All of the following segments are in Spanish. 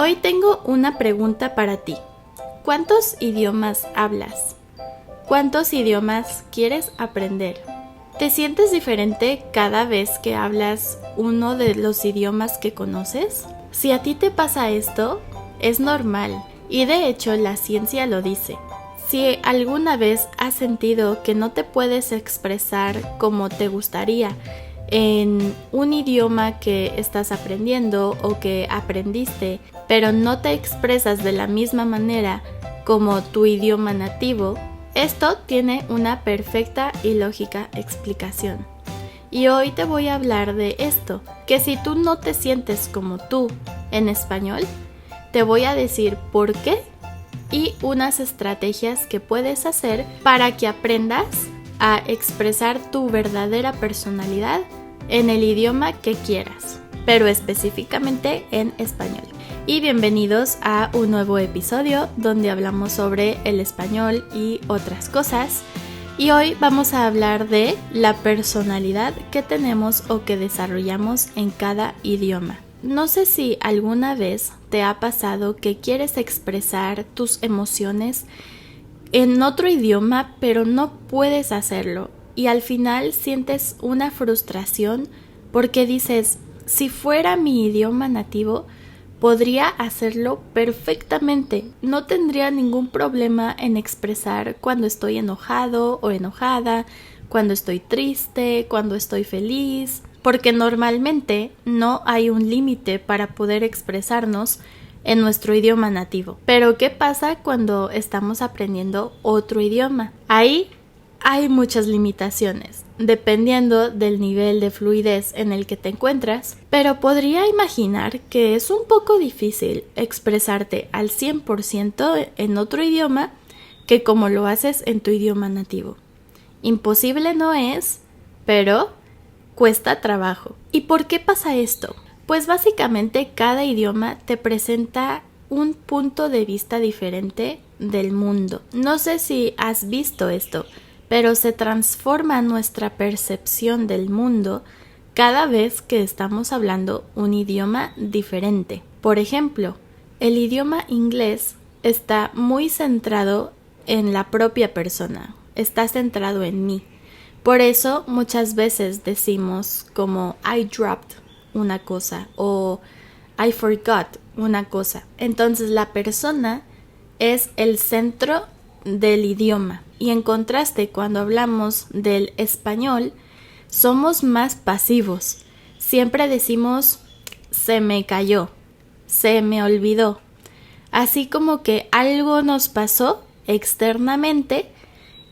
Hoy tengo una pregunta para ti. ¿Cuántos idiomas hablas? ¿Cuántos idiomas quieres aprender? ¿Te sientes diferente cada vez que hablas uno de los idiomas que conoces? Si a ti te pasa esto, es normal y de hecho la ciencia lo dice. Si alguna vez has sentido que no te puedes expresar como te gustaría en un idioma que estás aprendiendo o que aprendiste, pero no te expresas de la misma manera como tu idioma nativo, esto tiene una perfecta y lógica explicación. Y hoy te voy a hablar de esto, que si tú no te sientes como tú en español, te voy a decir por qué y unas estrategias que puedes hacer para que aprendas a expresar tu verdadera personalidad en el idioma que quieras, pero específicamente en español. Y bienvenidos a un nuevo episodio donde hablamos sobre el español y otras cosas. Y hoy vamos a hablar de la personalidad que tenemos o que desarrollamos en cada idioma. No sé si alguna vez te ha pasado que quieres expresar tus emociones en otro idioma, pero no puedes hacerlo. Y al final sientes una frustración porque dices, si fuera mi idioma nativo, podría hacerlo perfectamente. No tendría ningún problema en expresar cuando estoy enojado o enojada, cuando estoy triste, cuando estoy feliz, porque normalmente no hay un límite para poder expresarnos en nuestro idioma nativo. Pero ¿qué pasa cuando estamos aprendiendo otro idioma? Ahí hay muchas limitaciones, dependiendo del nivel de fluidez en el que te encuentras, pero podría imaginar que es un poco difícil expresarte al 100% en otro idioma que como lo haces en tu idioma nativo. Imposible no es, pero cuesta trabajo. ¿Y por qué pasa esto? Pues básicamente cada idioma te presenta un punto de vista diferente del mundo. No sé si has visto esto, pero se transforma nuestra percepción del mundo cada vez que estamos hablando un idioma diferente. Por ejemplo, el idioma inglés está muy centrado en la propia persona, está centrado en mí. Por eso muchas veces decimos como I dropped una cosa o I forgot una cosa. Entonces la persona es el centro del idioma. Y en contraste, cuando hablamos del español, somos más pasivos. Siempre decimos se me cayó, se me olvidó. Así como que algo nos pasó externamente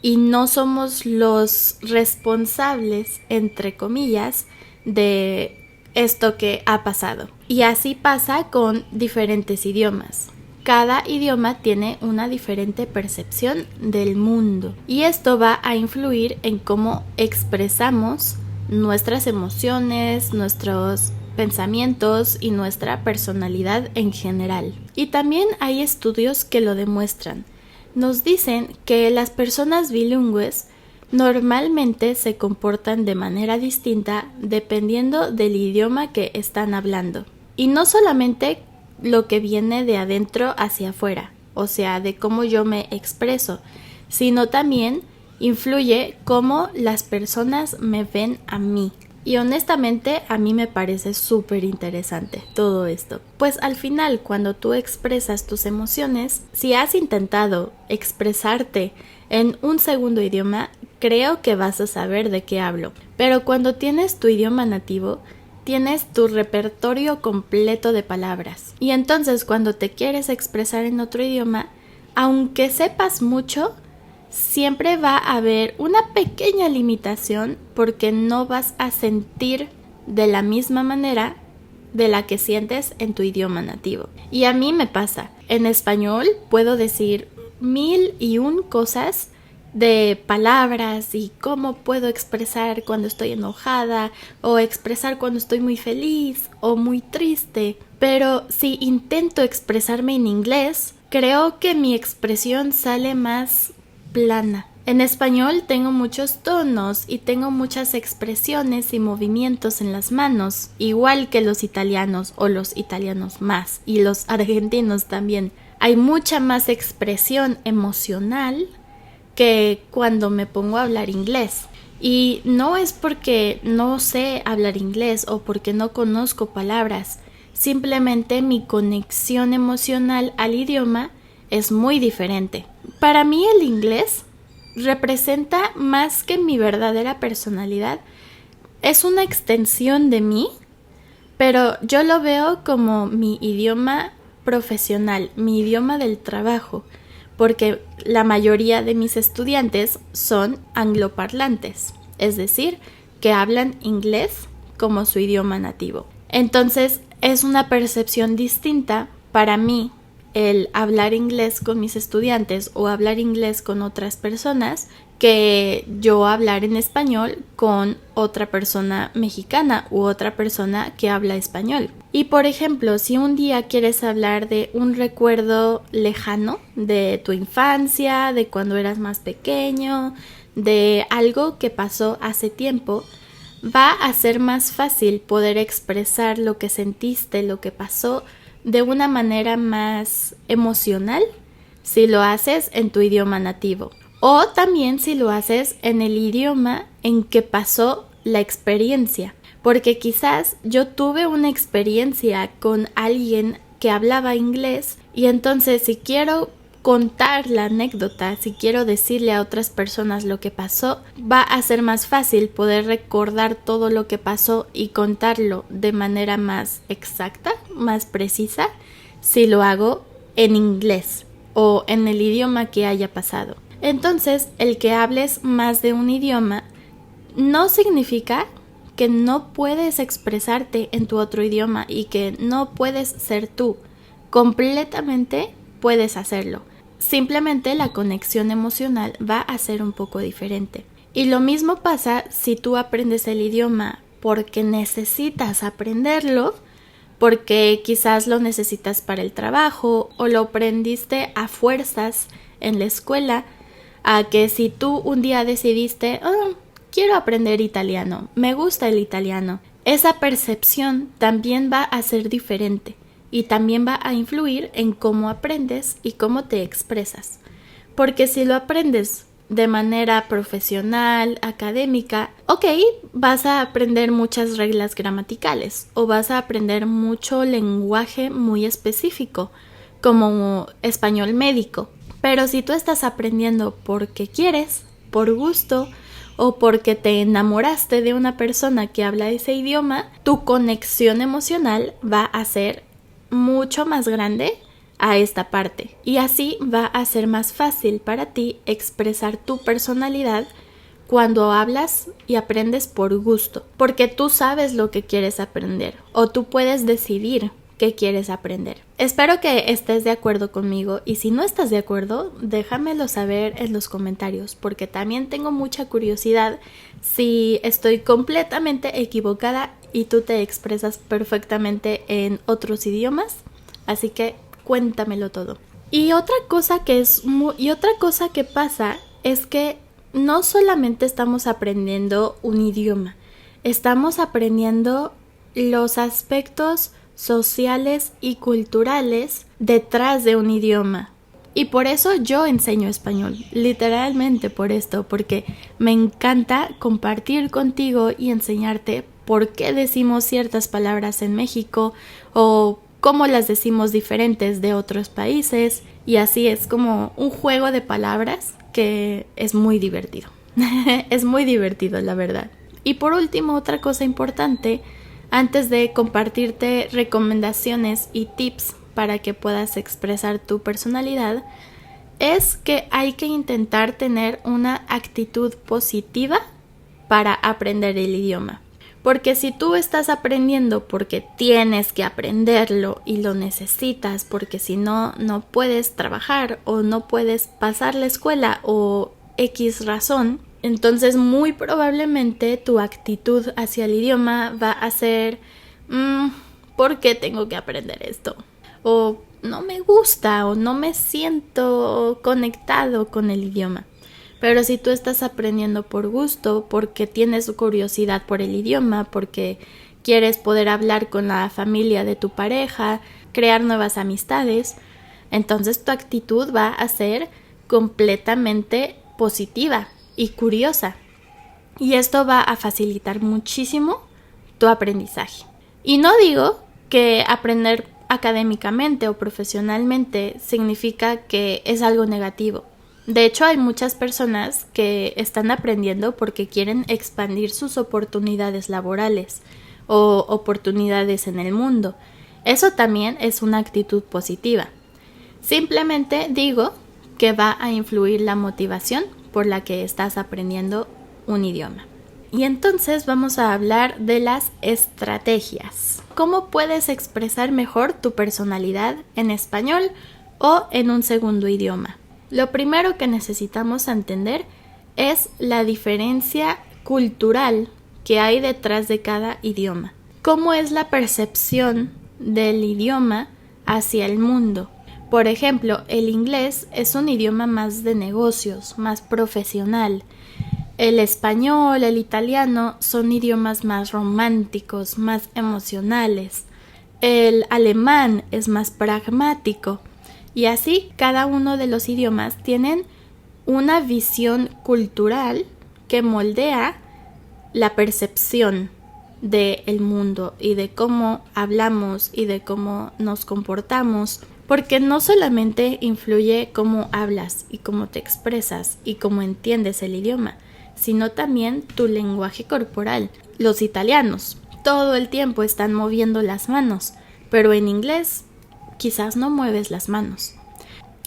y no somos los responsables, entre comillas, de esto que ha pasado. Y así pasa con diferentes idiomas. Cada idioma tiene una diferente percepción del mundo y esto va a influir en cómo expresamos nuestras emociones, nuestros pensamientos y nuestra personalidad en general. Y también hay estudios que lo demuestran. Nos dicen que las personas bilingües normalmente se comportan de manera distinta dependiendo del idioma que están hablando. Y no solamente lo que viene de adentro hacia afuera, o sea, de cómo yo me expreso, sino también influye cómo las personas me ven a mí. Y honestamente a mí me parece súper interesante todo esto. Pues al final, cuando tú expresas tus emociones, si has intentado expresarte en un segundo idioma, creo que vas a saber de qué hablo. Pero cuando tienes tu idioma nativo, tienes tu repertorio completo de palabras. Y entonces cuando te quieres expresar en otro idioma, aunque sepas mucho, siempre va a haber una pequeña limitación porque no vas a sentir de la misma manera de la que sientes en tu idioma nativo. Y a mí me pasa. En español puedo decir 1001 cosas de palabras y cómo puedo expresar cuando estoy enojada o expresar cuando estoy muy feliz o muy triste. Pero si intento expresarme en inglés, creo que mi expresión sale más plana. En español tengo muchos tonos y tengo muchas expresiones y movimientos en las manos, igual que los italianos o los italianos más y los argentinos también. Hay mucha más expresión emocional que cuando me pongo a hablar inglés. Y no es porque no sé hablar inglés o porque no conozco palabras, simplemente mi conexión emocional al idioma es muy diferente. Para mí el inglés representa más que mi verdadera personalidad, es una extensión de mí, pero yo lo veo como mi idioma profesional, mi idioma del trabajo, porque la mayoría de mis estudiantes son angloparlantes, es decir, que hablan inglés como su idioma nativo. Entonces, es una percepción distinta para mí el hablar inglés con mis estudiantes o hablar inglés con otras personas que yo hablar en español con otra persona mexicana u otra persona que habla español. Y por ejemplo, si un día quieres hablar de un recuerdo lejano de tu infancia, de cuando eras más pequeño, de algo que pasó hace tiempo, va a ser más fácil poder expresar lo que sentiste, lo que pasó de una manera más emocional si lo haces en tu idioma nativo. O también si lo haces en el idioma en que pasó la experiencia. Porque quizás yo tuve una experiencia con alguien que hablaba inglés y entonces si quiero contar la anécdota, si quiero decirle a otras personas lo que pasó, va a ser más fácil poder recordar todo lo que pasó y contarlo de manera más exacta, más precisa, si lo hago en inglés o en el idioma que haya pasado. Entonces, el que hables más de un idioma no significa que no puedes expresarte en tu otro idioma y que no puedes ser tú. Completamente puedes hacerlo. Simplemente la conexión emocional va a ser un poco diferente. Y lo mismo pasa si tú aprendes el idioma porque necesitas aprenderlo, porque quizás lo necesitas para el trabajo o lo aprendiste a fuerzas en la escuela, a que si tú un día decidiste, quiero aprender italiano, me gusta el italiano, esa percepción también va a ser diferente. Y también va a influir en cómo aprendes y cómo te expresas. Porque si lo aprendes de manera profesional, académica, vas a aprender muchas reglas gramaticales o vas a aprender mucho lenguaje muy específico, como español médico. Pero si tú estás aprendiendo porque quieres, por gusto, o porque te enamoraste de una persona que habla ese idioma, tu conexión emocional va a ser mucho más grande a esta parte y así va a ser más fácil para ti expresar tu personalidad cuando hablas y aprendes por gusto, porque tú sabes lo que quieres aprender o tú puedes decidir qué quieres aprender. Espero que estés de acuerdo conmigo y si no estás de acuerdo, déjamelo saber en los comentarios porque también tengo mucha curiosidad si estoy completamente equivocada y tú te expresas perfectamente en otros idiomas, así que cuéntamelo todo. Y otra cosa que pasa es que no solamente estamos aprendiendo un idioma, estamos aprendiendo los aspectos sociales y culturales detrás de un idioma. Y por eso yo enseño español, literalmente por esto, porque me encanta compartir contigo y enseñarte por qué decimos ciertas palabras en México o cómo las decimos diferentes de otros países. Y así es como un juego de palabras que es muy divertido. Es muy divertido, la verdad. Y por último, otra cosa importante, antes de compartirte recomendaciones y tips para que puedas expresar tu personalidad, es que hay que intentar tener una actitud positiva para aprender el idioma. Porque si tú estás aprendiendo porque tienes que aprenderlo y lo necesitas, porque si no, no puedes trabajar o no puedes pasar la escuela o X razón, entonces muy probablemente tu actitud hacia el idioma va a ser ¿por qué tengo que aprender esto? O no me gusta o no me siento conectado con el idioma. Pero si tú estás aprendiendo por gusto, porque tienes curiosidad por el idioma, porque quieres poder hablar con la familia de tu pareja, crear nuevas amistades, entonces tu actitud va a ser completamente positiva y curiosa. Y esto va a facilitar muchísimo tu aprendizaje. Y no digo que aprender académicamente o profesionalmente significa que es algo negativo. De hecho, hay muchas personas que están aprendiendo porque quieren expandir sus oportunidades laborales o oportunidades en el mundo. Eso también es una actitud positiva. Simplemente digo que va a influir la motivación por la que estás aprendiendo un idioma. Y entonces vamos a hablar de las estrategias. ¿Cómo puedes expresar mejor tu personalidad en español o en un segundo idioma? Lo primero que necesitamos entender es la diferencia cultural que hay detrás de cada idioma. ¿Cómo es la percepción del idioma hacia el mundo? Por ejemplo, el inglés es un idioma más de negocios, más profesional. El español, el italiano son idiomas más románticos, más emocionales. El alemán es más pragmático. Y así, cada uno de los idiomas tienen una visión cultural que moldea la percepción del mundo y de cómo hablamos y de cómo nos comportamos. Porque no solamente influye cómo hablas y cómo te expresas y cómo entiendes el idioma, sino también tu lenguaje corporal. Los italianos todo el tiempo están moviendo las manos, pero en inglés quizás no mueves las manos.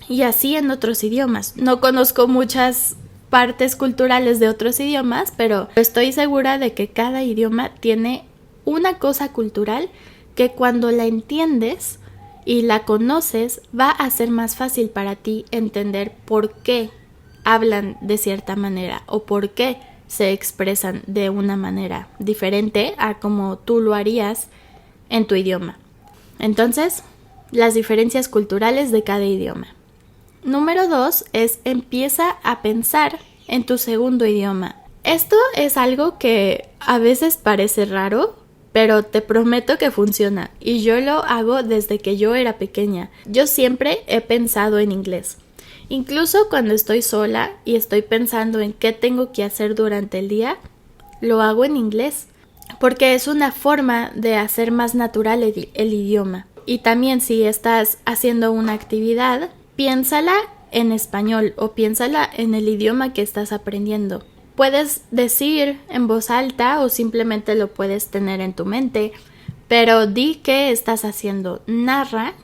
Y así en otros idiomas. No conozco muchas partes culturales de otros idiomas, pero estoy segura de que cada idioma tiene una cosa cultural que cuando la entiendes y la conoces va a ser más fácil para ti entender por qué hablan de cierta manera o por qué se expresan de una manera diferente a como tú lo harías en tu idioma. Entonces, las diferencias culturales de cada idioma. Número 2 es empieza a pensar en tu segundo idioma. Esto es algo que a veces parece raro, pero te prometo que funciona y yo lo hago desde que yo era pequeña. Yo siempre he pensado en inglés. Incluso cuando estoy sola y estoy pensando en qué tengo que hacer durante el día, lo hago en inglés, porque es una forma de hacer más natural el idioma. Y también si estás haciendo una actividad, piénsala en español o piénsala en el idioma que estás aprendiendo. Puedes decir en voz alta o simplemente lo puedes tener en tu mente, pero di qué estás haciendo, narra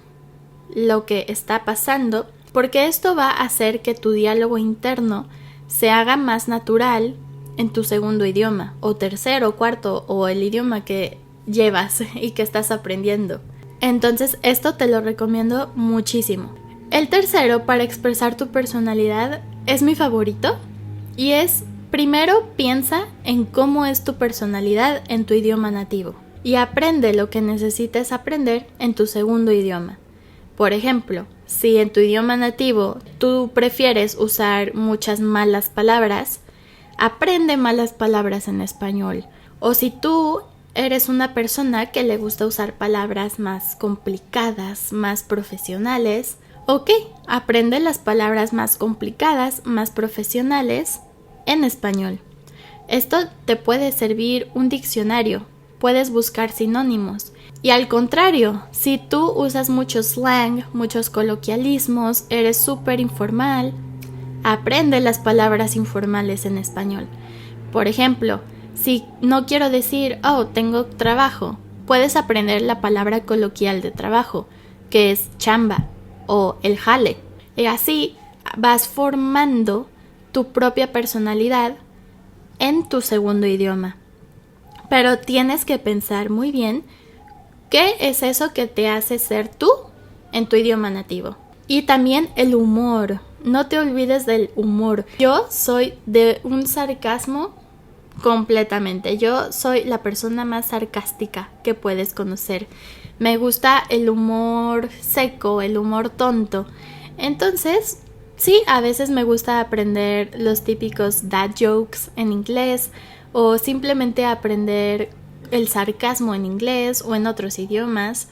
lo que está pasando, porque esto va a hacer que tu diálogo interno se haga más natural en tu segundo idioma, o tercero, cuarto, o el idioma que llevas y que estás aprendiendo. Entonces, esto te lo recomiendo muchísimo. El tercero para expresar tu personalidad es mi favorito y es, primero piensa en cómo es tu personalidad en tu idioma nativo y aprende lo que necesites aprender en tu segundo idioma. Por ejemplo, si en tu idioma nativo tú prefieres usar muchas malas palabras, aprende malas palabras en español. O si tú eres una persona que le gusta usar palabras más complicadas, más profesionales, ok, aprende las palabras más complicadas, más profesionales en español. Esto te puede servir un diccionario, puedes buscar sinónimos. Y al contrario, si tú usas mucho slang, muchos coloquialismos, eres súper informal, aprende las palabras informales en español. Por ejemplo, si no quiero decir, oh, tengo trabajo, puedes aprender la palabra coloquial de trabajo, que es chamba o el jale. Y así vas formando tu propia personalidad en tu segundo idioma. Pero tienes que pensar muy bien qué es eso que te hace ser tú en tu idioma nativo. Y también el humor. No te olvides del humor. Yo soy de un sarcasmo completamente. Yo soy la persona más sarcástica que puedes conocer. Me gusta el humor seco, el humor tonto. Entonces, Sí, a veces me gusta aprender los típicos dad jokes en inglés o simplemente aprender el sarcasmo en inglés o en otros idiomas.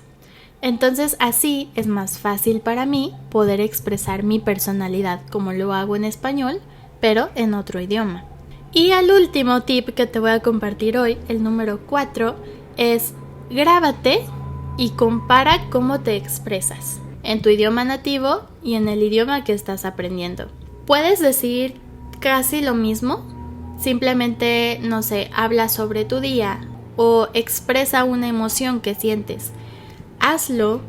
Entonces así es más fácil para mí poder expresar mi personalidad como lo hago en español, pero en otro idioma. Y el último tip que te voy a compartir hoy, el número 4, es grábate y compara cómo te expresas en tu idioma nativo y en el idioma que estás aprendiendo. Puedes decir casi lo mismo, simplemente, no sé, habla sobre tu día o expresa una emoción que sientes. Hazlo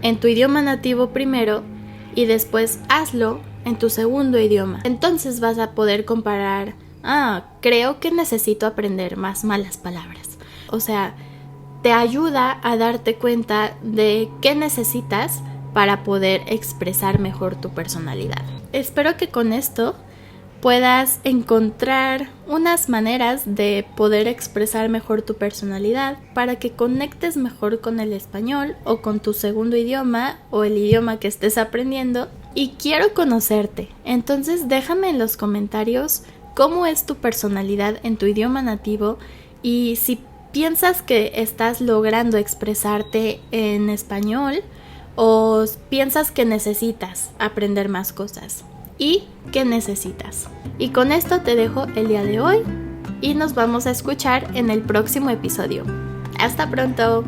en tu idioma nativo primero y después hazlo en tu segundo idioma. Entonces vas a poder comparar, creo que necesito aprender más malas palabras. O sea, te ayuda a darte cuenta de qué necesitas para poder expresar mejor tu personalidad. Espero que con esto puedas encontrar unas maneras de poder expresar mejor tu personalidad para que conectes mejor con el español o con tu segundo idioma o el idioma que estés aprendiendo. Y quiero conocerte, entonces déjame en los comentarios cómo es tu personalidad en tu idioma nativo y si piensas que estás logrando expresarte en español o piensas que necesitas aprender más cosas y qué necesitas. Y con esto te dejo el día de hoy y nos vamos a escuchar en el próximo episodio. ¡Hasta pronto!